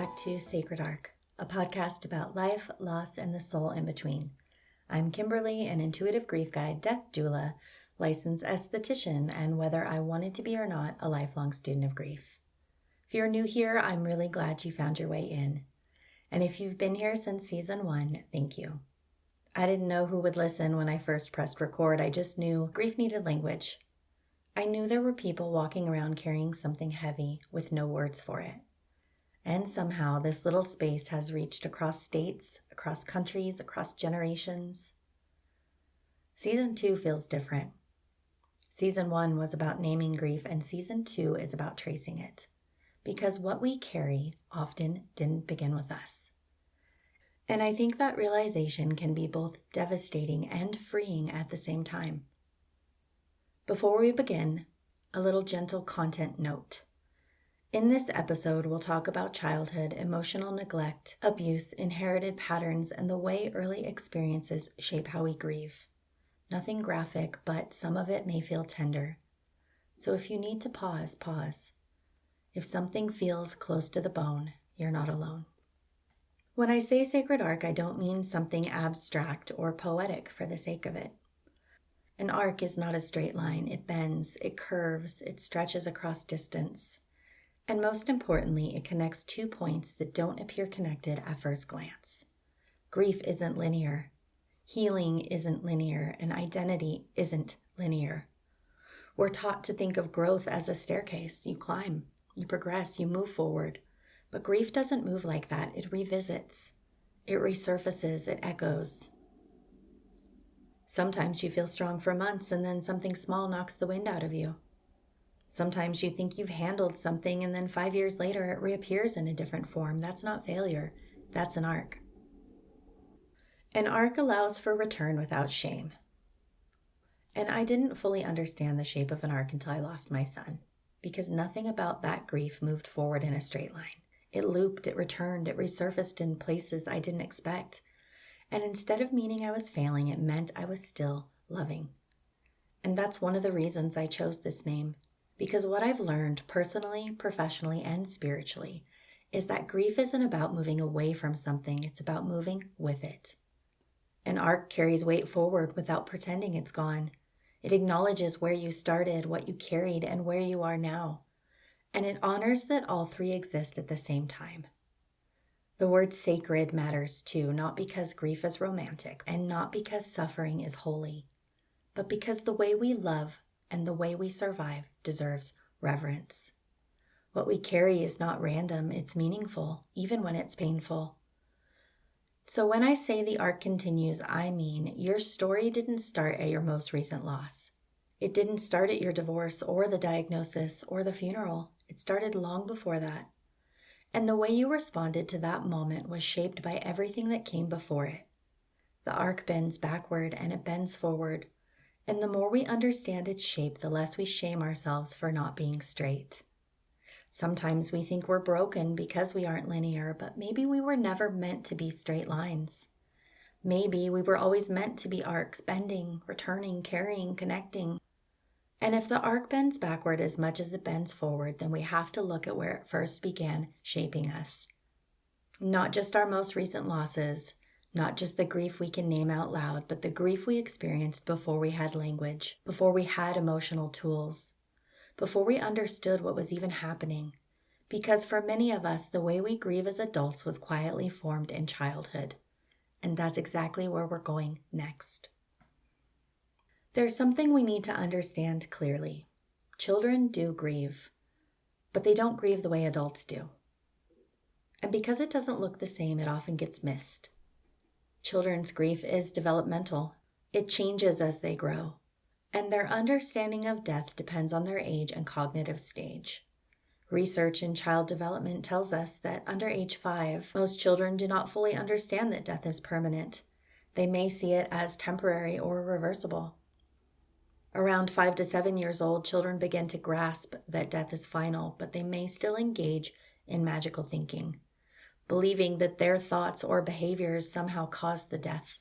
back to Sacred Arc, a podcast about life, loss, and the soul in between. I'm Kimberly, an intuitive grief guide, death doula, licensed esthetician, and whether I wanted to be or not, a lifelong student of grief. If you're new here, I'm really glad you found your way in. And if you've been here since season 1, thank you. I didn't know who would listen when I first pressed record. I just knew grief needed language. I knew there were people walking around carrying something heavy with no words for it. And somehow this little space has reached across states, across countries, across generations. Season 2 feels different. Season 1 was about naming grief, and Season 2 is about tracing it. Because what we carry often didn't begin with us. And I think that realization can be both devastating and freeing at the same time. Before we begin, a little gentle content note. In this episode, we'll talk about childhood, emotional neglect, abuse, inherited patterns, and the way early experiences shape how we grieve. Nothing graphic, but some of it may feel tender. So if you need to pause, pause. If something feels close to the bone, you're not alone. When I say sacred arc, I don't mean something abstract or poetic for the sake of it. An arc is not a straight line. It bends, it curves, it stretches across distance. And most importantly, it connects 2 points that don't appear connected at first glance. Grief isn't linear. Healing isn't linear, and identity isn't linear. We're taught to think of growth as a staircase. You climb, you progress, you move forward. But grief doesn't move like that. It revisits, it resurfaces, it echoes. Sometimes you feel strong for months, and then something small knocks the wind out of you. Sometimes you think you've handled something, and then 5 years later it reappears in a different form. That's not failure. That's an arc. An arc allows for return without shame. And I didn't fully understand the shape of an arc until I lost my son, because nothing about that grief moved forward in a straight line. It looped, it returned, it resurfaced in places I didn't expect. And instead of meaning I was failing, it meant I was still loving. And that's one of the reasons I chose this name. Because what I've learned personally, professionally, and spiritually is that grief isn't about moving away from something, it's about moving with it. An arc carries weight forward without pretending it's gone. It acknowledges where you started, what you carried, and where you are now. And it honors that all 3 exist at the same time. The word sacred matters too, not because grief is romantic, and not because suffering is holy, but because the way we love and the way we survive deserves reverence. What we carry is not random, it's meaningful, even when it's painful. So when I say the arc continues, I mean your story didn't start at your most recent loss. It didn't start at your divorce or the diagnosis or the funeral. It started long before that. And the way you responded to that moment was shaped by everything that came before it. The arc bends backward and it bends forward. And the more we understand its shape, the less we shame ourselves for not being straight. Sometimes we think we're broken because we aren't linear, but maybe we were never meant to be straight lines. Maybe we were always meant to be arcs, bending, returning, carrying, connecting. And if the arc bends backward as much as it bends forward, then we have to look at where it first began shaping us. Not just our most recent losses, not just the grief we can name out loud, but the grief we experienced before we had language, before we had emotional tools, before we understood what was even happening. Because for many of us, the way we grieve as adults was quietly formed in childhood. And that's exactly where we're going next. There's something we need to understand clearly. Children do grieve, but they don't grieve the way adults do. And because it doesn't look the same, it often gets missed. Children's grief is developmental. It changes as they grow, and their understanding of death depends on their age and cognitive stage. Research in child development tells us that under age 5, most children do not fully understand that death is permanent. They may see it as temporary or reversible. Around 5 to 7 years old, children begin to grasp that death is final, but they may still engage in magical thinking, believing that their thoughts or behaviors somehow caused the death.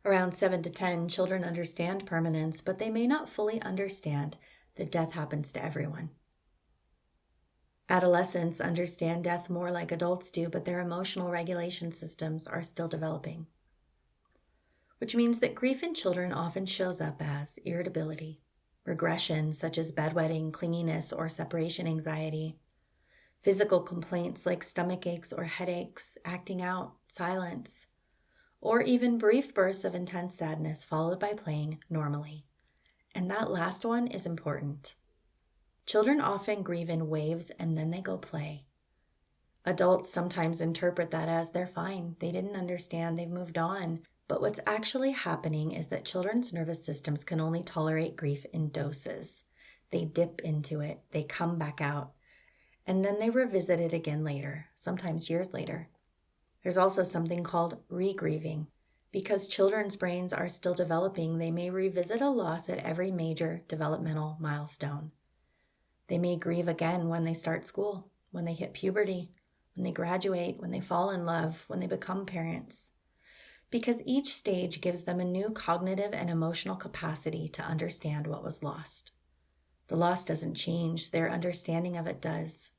Around 7 to 10, children understand permanence, but they may not fully understand that death happens to everyone. Adolescents understand death more like adults do, but their emotional regulation systems are still developing. Which means that grief in children often shows up as irritability, regression such as bedwetting, clinginess, or separation anxiety, physical complaints like stomach aches or headaches, acting out, silence, or even brief bursts of intense sadness followed by playing normally. And that last one is important. Children often grieve in waves and then they go play. Adults sometimes interpret that as they're fine, they didn't understand, they've moved on. But what's actually happening is that children's nervous systems can only tolerate grief in doses. They dip into it, they come back out, and then they revisit it again later, sometimes years later. There's also something called re-grieving. Because children's brains are still developing, they may revisit a loss at every major developmental milestone. They may grieve again when they start school, when they hit puberty, when they graduate, when they fall in love, when they become parents. Because each stage gives them a new cognitive and emotional capacity to understand what was lost. The loss doesn't change, their understanding of it does.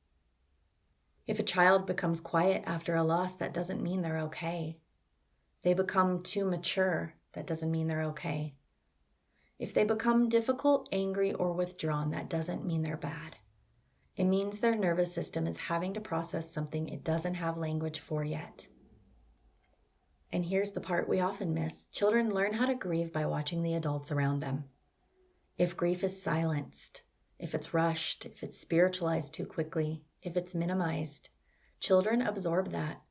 If a child becomes quiet after a loss, that doesn't mean they're okay. They become too mature, that doesn't mean they're okay. If they become difficult, angry, or withdrawn, that doesn't mean they're bad. It means their nervous system is having to process something it doesn't have language for yet. And here's the part we often miss. Children learn how to grieve by watching the adults around them. If grief is silenced, if it's rushed, if it's spiritualized too quickly, if it's minimized, children absorb that,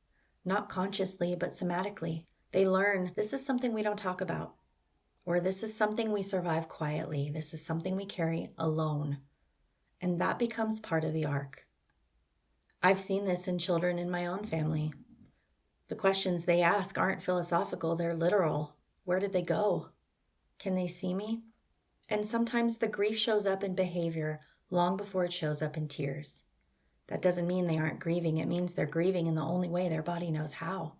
not consciously, but somatically. They learn this is something we don't talk about, or this is something we survive quietly. This is something we carry alone. And that becomes part of the arc. I've seen this in children in my own family. The questions they ask aren't philosophical, they're literal. Where did they go? Can they see me? And sometimes the grief shows up in behavior long before it shows up in tears. That doesn't mean they aren't grieving. It means they're grieving in the only way their body knows how.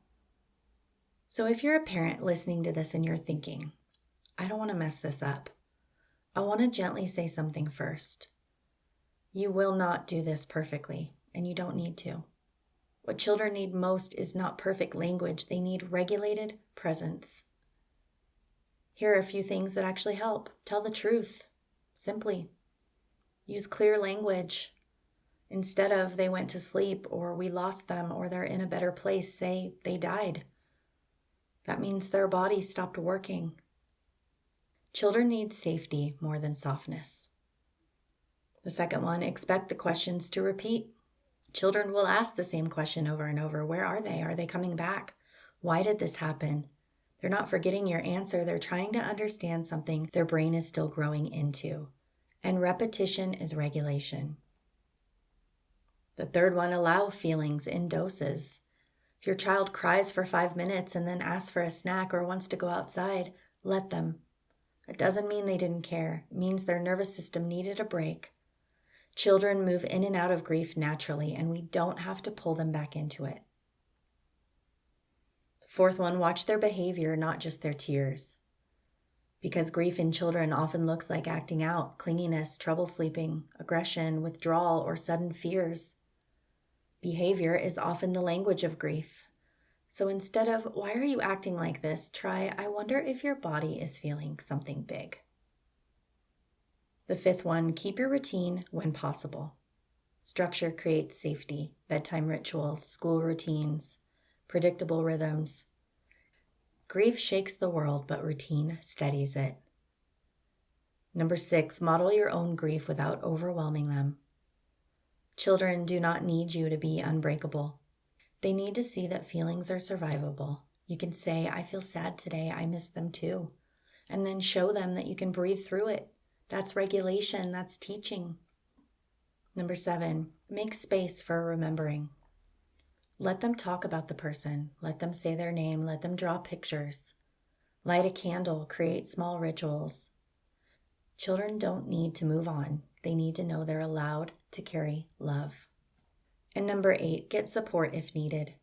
So if you're a parent listening to this and you're thinking, I don't want to mess this up, I want to gently say something first. You will not do this perfectly, and you don't need to. What children need most is not perfect language. They need regulated presence. Here are a few things that actually help. Tell the truth, simply. Use clear language. Instead of they went to sleep, or we lost them, or they're in a better place, say they died. That means their body stopped working. Children need safety more than softness. The second one, expect the questions to repeat. Children will ask the same question over and over. Where are they? Are they coming back? Why did this happen? They're not forgetting your answer. They're trying to understand something their brain is still growing into. And repetition is regulation. The third one, allow feelings in doses. If your child cries for 5 minutes and then asks for a snack or wants to go outside, let them. It doesn't mean they didn't care. It means their nervous system needed a break. Children move in and out of grief naturally, and we don't have to pull them back into it. The fourth one, watch their behavior, not just their tears. Because grief in children often looks like acting out, clinginess, trouble sleeping, aggression, withdrawal, or sudden fears. Behavior is often the language of grief. So instead of, why are you acting like this? Try, I wonder if your body is feeling something big. The fifth one, keep your routine when possible. Structure creates safety, bedtime rituals, school routines, predictable rhythms. Grief shakes the world, but routine steadies it. Number 6, model your own grief without overwhelming them. Children do not need you to be unbreakable. They need to see that feelings are survivable. You can say, I feel sad today, I miss them too. And then show them that you can breathe through it. That's regulation, that's teaching. Number 7, make space for remembering. Let them talk about the person. Let them say their name. Let them draw pictures. Light a candle. Create small rituals. Children don't need to move on. They need to know they're allowed to carry love. And number 8, get support if needed.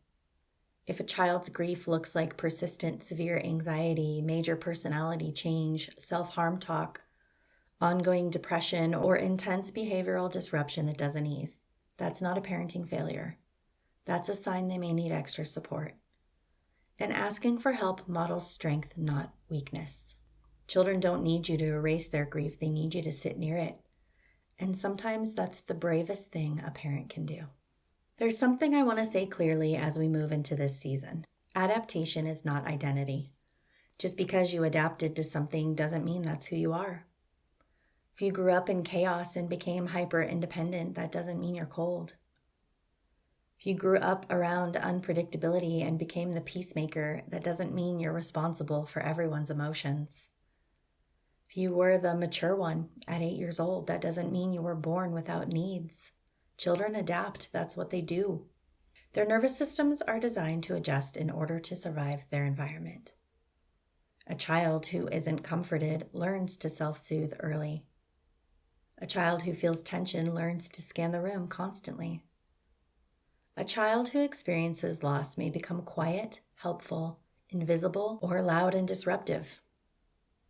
If a child's grief looks like persistent, severe anxiety, major personality change, self-harm talk, ongoing depression, or intense behavioral disruption that doesn't ease, That's not a parenting failure. That's a sign they may need extra support. And asking for help models strength, not weakness. Children don't need you to erase their grief. They need you to sit near it. And sometimes that's the bravest thing a parent can do. There's something I want to say clearly as we move into this season. Adaptation is not identity. Just because you adapted to something doesn't mean that's who you are. If you grew up in chaos and became hyper-independent, that doesn't mean you're cold. If you grew up around unpredictability and became the peacemaker, that doesn't mean you're responsible for everyone's emotions. If you were the mature one at 8 years old, that doesn't mean you were born without needs. Children adapt, that's what they do. Their nervous systems are designed to adjust in order to survive their environment. A child who isn't comforted learns to self-soothe early. A child who feels tension learns to scan the room constantly. A child who experiences loss may become quiet, helpful, invisible, or loud and disruptive.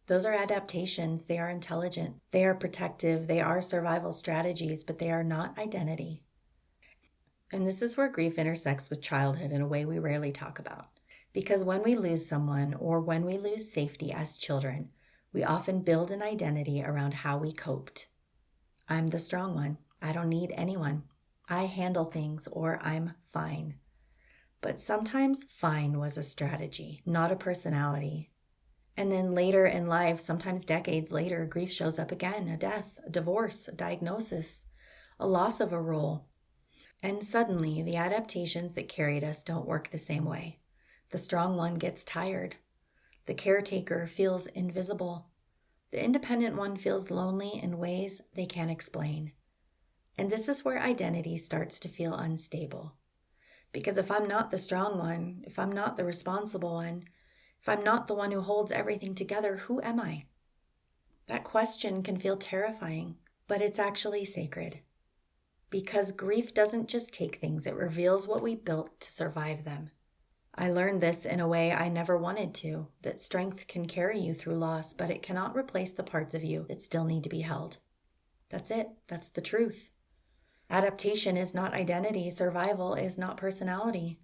Those are adaptations. They are intelligent. They are protective. They are survival strategies, but they are not identity. And this is where grief intersects with childhood in a way we rarely talk about. Because when we lose someone or when we lose safety as children, we often build an identity around how we coped. I'm the strong one. I don't need anyone. I handle things, or I'm fine. But sometimes fine was a strategy, not a personality. And then later in life, sometimes decades later, grief shows up again, a death, a divorce, a diagnosis, a loss of a role. And suddenly, the adaptations that carried us don't work the same way. The strong one gets tired. The caretaker feels invisible. The independent one feels lonely in ways they can't explain. And this is where identity starts to feel unstable. Because if I'm not the strong one, if I'm not the responsible one, if I'm not the one who holds everything together, who am I? That question can feel terrifying, but it's actually sacred. Because grief doesn't just take things, it reveals what we built to survive them. I learned this in a way I never wanted to, that strength can carry you through loss, but it cannot replace the parts of you that still need to be held. That's it. That's the truth. Adaptation is not identity. Survival is not personality.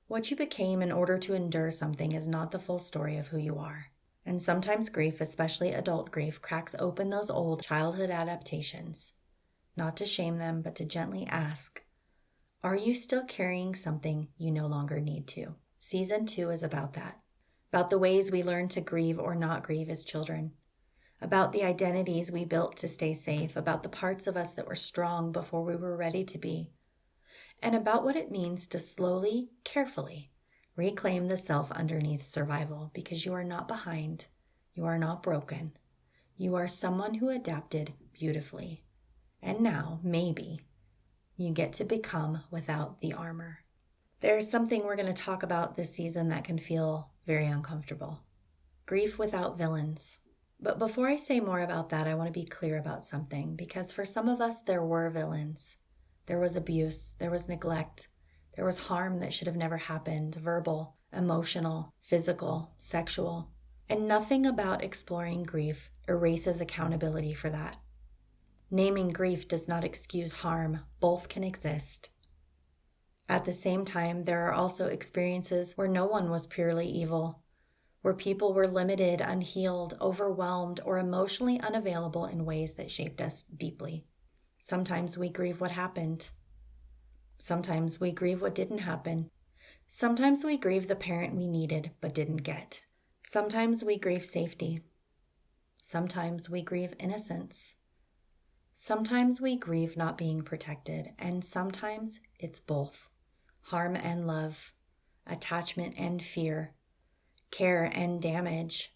What you became in order to endure something is not the full story of who you are. And sometimes grief, especially adult grief, cracks open those old childhood adaptations. Not to shame them, but to gently ask, are you still carrying something you no longer need to? Season 2 is about that. About the ways we learn to grieve or not grieve as children. About the identities we built to stay safe. About the parts of us that were strong before we were ready to be. And about what it means to slowly, carefully reclaim the self underneath survival, because you are not behind. You are not broken. You are someone who adapted beautifully. And now, maybe, you get to become without the armor. There's something we're going to talk about this season that can feel very uncomfortable. Grief without villains. But before I say more about that, I want to be clear about something, because for some of us, there were villains. There was abuse, there was neglect, there was harm that should have never happened, verbal, emotional, physical, sexual. And nothing about exploring grief erases accountability for that. Naming grief does not excuse harm. Both can exist. At the same time, there are also experiences where no one was purely evil, where people were limited, unhealed, overwhelmed, or emotionally unavailable in ways that shaped us deeply. Sometimes we grieve what happened. Sometimes we grieve what didn't happen. Sometimes we grieve the parent we needed but didn't get. Sometimes we grieve safety. Sometimes we grieve innocence. Sometimes we grieve not being protected, and sometimes it's both. Harm and love, attachment and fear, care and damage.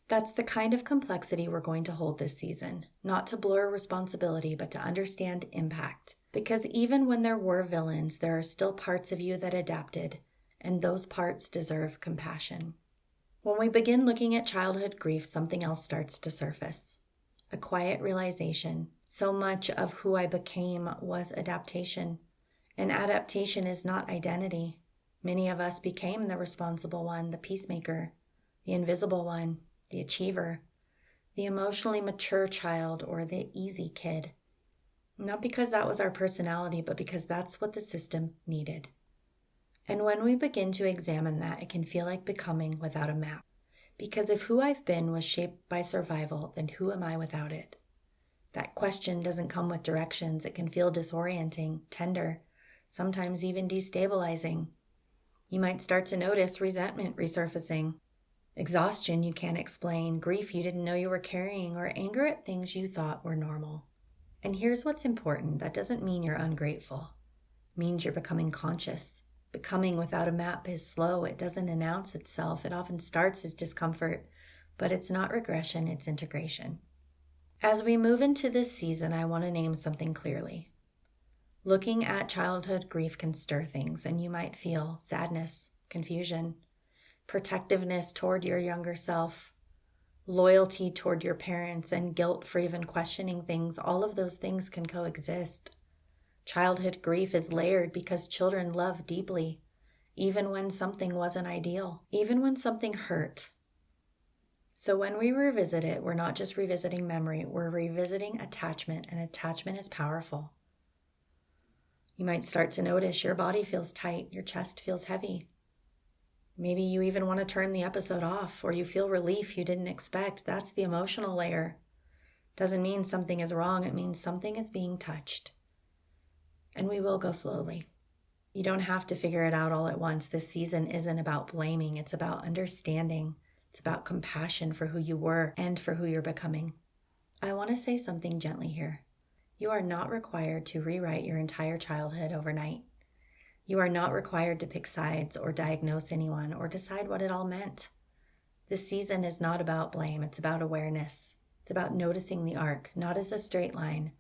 That's the kind of complexity we're going to hold this season, not to blur responsibility, but to understand impact. Because even when there were villains, there are still parts of you that adapted, and those parts deserve compassion. When we begin looking at childhood grief, something else starts to surface. A quiet realization. So much of who I became was adaptation. And adaptation is not identity. Many of us became the responsible one, the peacemaker, the invisible one, the achiever, the emotionally mature child, or the easy kid. Not because that was our personality, but because that's what the system needed. And when we begin to examine that, it can feel like becoming without a map. Because if who I've been was shaped by survival, then who am I without it? That question doesn't come with directions. It can feel disorienting, tender, sometimes even destabilizing. You might start to notice resentment resurfacing, exhaustion you can't explain, grief you didn't know you were carrying, or anger at things you thought were normal. And here's what's important. That doesn't mean you're ungrateful. It means you're becoming conscious. Becoming without a map is slow. It doesn't announce itself. It often starts as discomfort, but it's not regression, it's integration. As we move into this season, I want to name something clearly. Looking at childhood grief can stir things, and you might feel sadness, confusion, protectiveness toward your younger self, loyalty toward your parents, and guilt for even questioning things. All of those things can coexist. Childhood grief is layered because children love deeply, even when something wasn't ideal, even when something hurt. So when we revisit it, we're not just revisiting memory, we're revisiting attachment, and attachment is powerful. You might start to notice your body feels tight, your chest feels heavy. Maybe you even want to turn the episode off, or you feel relief you didn't expect. That's the emotional layer. Doesn't mean something is wrong, it means something is being touched. And we will go slowly. You don't have to figure it out all at once. This season isn't about blaming, it's about understanding. It's about compassion for who you were and for who you're becoming. I want to say something gently here. You are not required to rewrite your entire childhood overnight. You are not required to pick sides or diagnose anyone or decide what it all meant. This season is not about blame. It's about awareness. It's about noticing the arc, not as a straight line,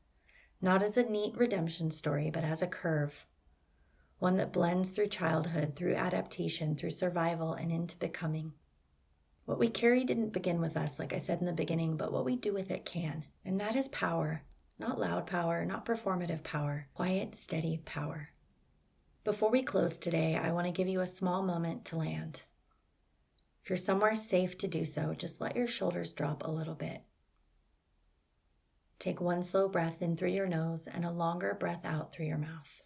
not as a neat redemption story, but as a curve. One that blends through childhood, through adaptation, through survival, and into becoming. What we carry didn't begin with us, like I said in the beginning, but what we do with it can. And that is power. Not loud power, not performative power. Quiet, steady power. Before we close today, I want to give you a small moment to land. If you're somewhere safe to do so, just let your shoulders drop a little bit. Take one slow breath in through your nose and a longer breath out through your mouth.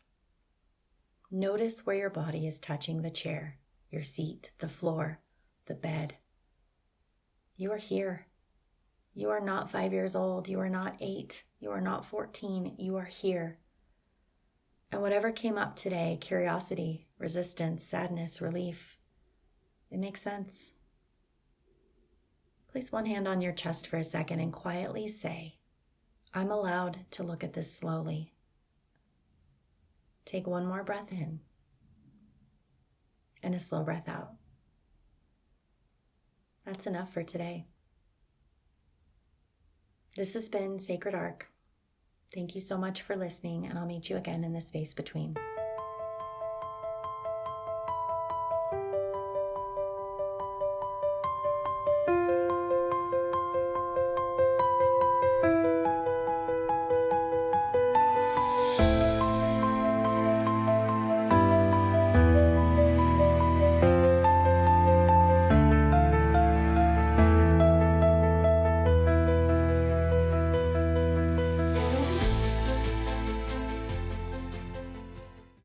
Notice where your body is touching the chair, your seat, the floor, the bed. You are here. You are not 5 years old. You are not 8. You are not 14. You are here. And whatever came up today, curiosity, resistance, sadness, relief, it makes sense. Place one hand on your chest for a second and quietly say, I'm allowed to look at this slowly. Take one more breath in and a slow breath out. That's enough for today. This has been Sacred Arc. Thank you so much for listening, and I'll meet you again in the space between.